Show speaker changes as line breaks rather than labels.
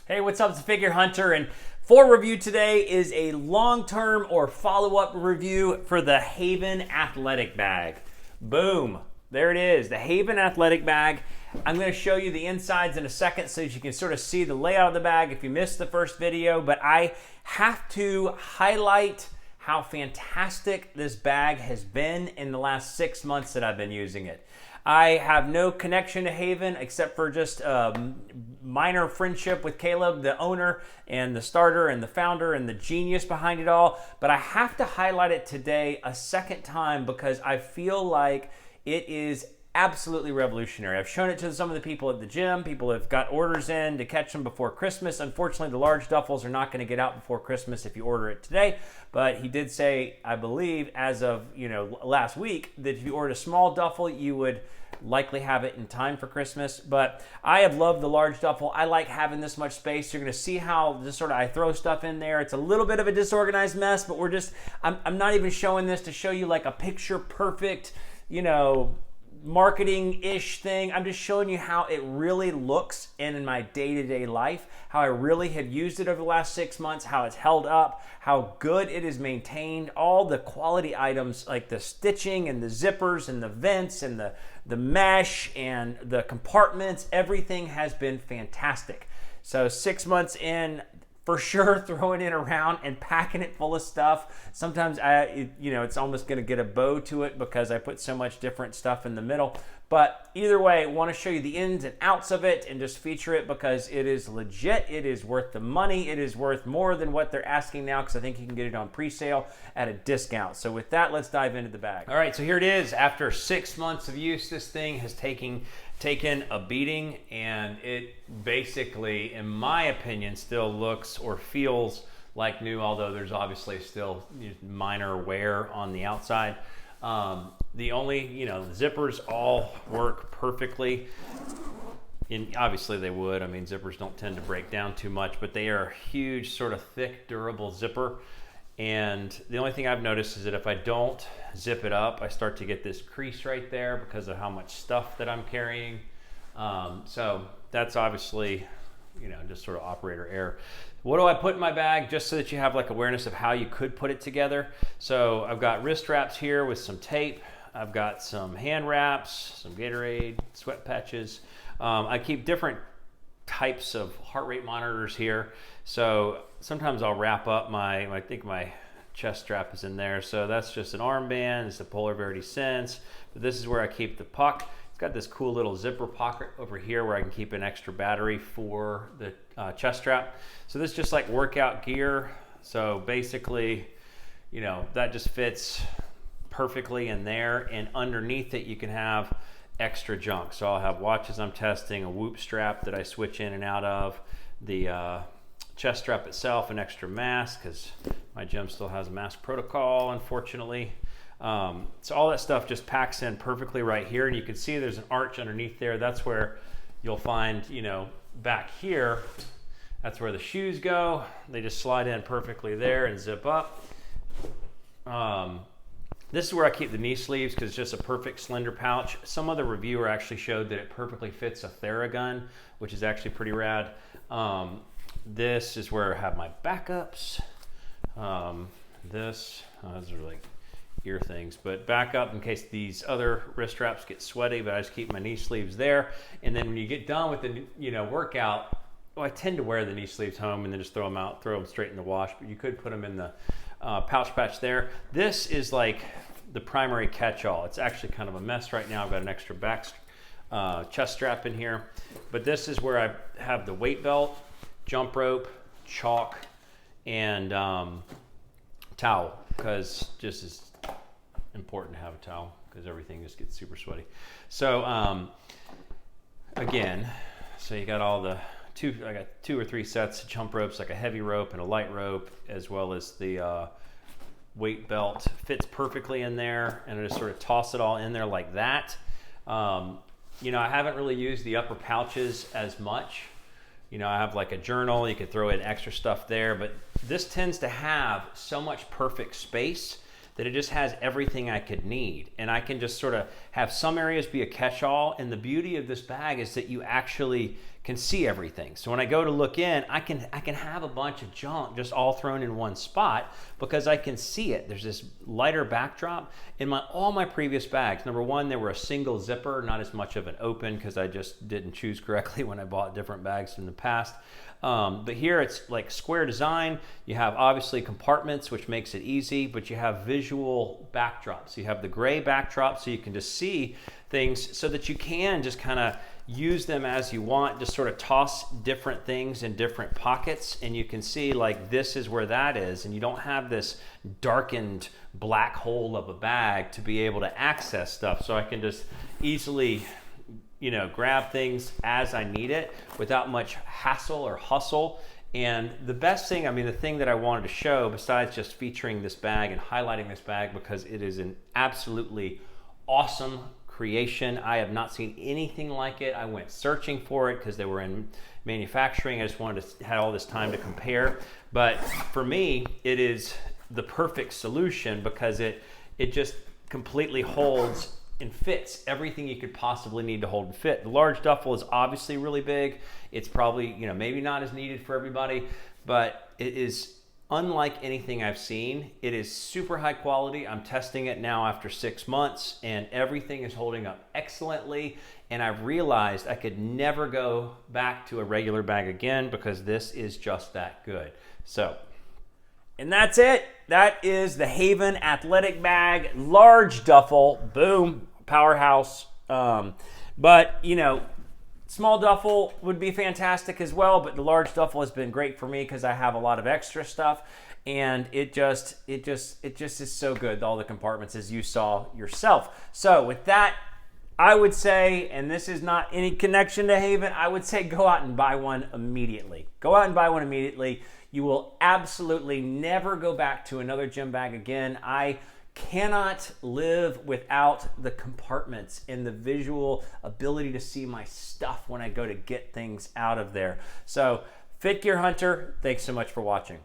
Hey, what's up? It's Figure Hunter, and for review today is a long-term or follow-up review for the Haven Athletic Bag. Boom. There it is, the Haven Athletic Bag. I'm going to show you the insides in a second so that you can sort of see the layout of the bag if you missed the first video, but I have to highlight how fantastic this bag has been in the last 6 months that I've been using it. I have no connection to Haven except for just minor friendship with Caleb, the owner and the starter and the founder and the genius behind it all. But I have to highlight it today a second time because I feel like it is absolutely revolutionary. I've shown it to some of the people at the gym. People have got orders in to catch them before Christmas. Unfortunately, the large duffels are not going to get out before Christmas if you order it today. But he did say, I believe, as of last week, that if you ordered a small duffel, you would likely have it in time for Christmas. But I have loved the large duffel. I like having this much space. You're going to see how just sort of I throw stuff in there. It's a little bit of a disorganized mess, but I'm not even showing this to show you like a picture perfect, marketing-ish thing. I'm just showing you how it really looks in my day-to-day life, how I really have used it over the last 6 months, how it's held up, how good it is maintained, all the quality items like the stitching and the zippers and the vents and the mesh and the compartments, everything has been fantastic. So 6 months in, for sure, throwing it around and packing it full of stuff. Sometimes it's almost going to get a bow to it because I put so much different stuff in the middle. But either way, I want to show you the ins and outs of it and just feature it because it is legit. It is worth the money. It is worth more than what they're asking now because I think you can get it on pre-sale at a discount. So with that, let's dive into the bag. All right, so here it is. After 6 months of use, this thing has taken a beating, and it basically, in my opinion, still looks or feels like new, although there's obviously still minor wear on the outside. The zippers all work perfectly. And obviously they would. I mean, zippers don't tend to break down too much, but they are a huge, sort of thick, durable zipper. And the only thing I've noticed is that if I don't zip it up, I start to get this crease right there because of how much stuff that I'm carrying. So that's obviously, just sort of operator error. What do I put in my bag just so that you have like awareness of how you could put it together? So I've got wrist wraps here with some tape. I've got some hand wraps, some Gatorade, sweat patches. I keep different types of heart rate monitors here. So sometimes I'll wrap up I think my chest strap is in there. So that's just an armband. It's a Polar Verity Sense. But this is where I keep the puck. It's got this cool little zipper pocket over here where I can keep an extra battery for the chest strap. So this is just like workout gear. So basically, that just fits perfectly in there. And underneath it, you can have extra junk. So I'll have watches I'm testing, a Whoop strap that I switch in and out of, the chest strap itself, an extra mask because my gym still has a mask protocol, unfortunately. So all that stuff just packs in perfectly right here, and you can see there's an arch underneath there. That's where you'll find, back here, that's where the shoes go. They just slide in perfectly there and zip up. This is where I keep the knee sleeves because it's just a perfect slender pouch. Some other reviewer actually showed that it perfectly fits a Theragun, which is actually pretty rad. This is where I have my backups. Those are like ear things, but backup in case these other wrist straps get sweaty, but I just keep my knee sleeves there. And then when you get done with the workout, I tend to wear the knee sleeves home and then just throw them straight in the wash, but you could put them in the pouch patch there. This is like the primary catch-all. It's actually kind of a mess right now. I've got an extra back chest strap in here, but this is where I have the weight belt, jump rope, chalk, and towel, because just is important to have a towel because everything just gets super sweaty. So again, so you got I got 2 or 3 sets of jump ropes, like a heavy rope and a light rope, as well as the weight belt fits perfectly in there, and I just sort of toss it all in there like that. I haven't really used the upper pouches as much. I have like a journal, you could throw in extra stuff there, but this tends to have so much perfect space that it just has everything I could need. And I can just sort of have some areas be a catch-all. And the beauty of this bag is that you actually can see everything. So when I go to look in, I can have a bunch of junk just all thrown in one spot because I can see it. There's this lighter backdrop. In all my previous bags, number one, they were a single zipper, not as much of an open because I just didn't choose correctly when I bought different bags in the past. But here it's like square design. You have obviously compartments, which makes it easy, but you have visual backdrops. You have the gray backdrop so you can just see things so that you can just kind of use them as you want, just sort of toss different things in different pockets, and you can see like this is where that is, and you don't have this darkened black hole of a bag to be able to access stuff. So I can just easily grab things as I need it without much hassle or hustle. And the best thing, the thing that I wanted to show, besides just featuring this bag and highlighting this bag because it is an absolutely awesome creation. I have not seen anything like it. I went searching for it because they were in manufacturing. I just wanted to have all this time to compare. But for me, it is the perfect solution because it just completely holds and fits everything you could possibly need to hold and fit. The large duffel is obviously really big. It's probably, maybe not as needed for everybody, but it is unlike anything I've seen. It is super high quality. I'm testing it now after 6 months and everything is holding up excellently. And I've realized I could never go back to a regular bag again because this is just that good. So, and that's it. That is the Haven Athletic Bag, large duffel, boom, powerhouse. But, small duffel would be fantastic as well, but the large duffel has been great for me because I have a lot of extra stuff, and it just is so good. All the compartments, as you saw yourself. So with that, I would say, and this is not any connection to Haven, I would say go out and buy one immediately. Go out and buy one immediately. You will absolutely never go back to another gym bag again. I cannot live without the compartments and the visual ability to see my stuff when I go to get things out of there. So, Fit Gear Hunter, thanks so much for watching.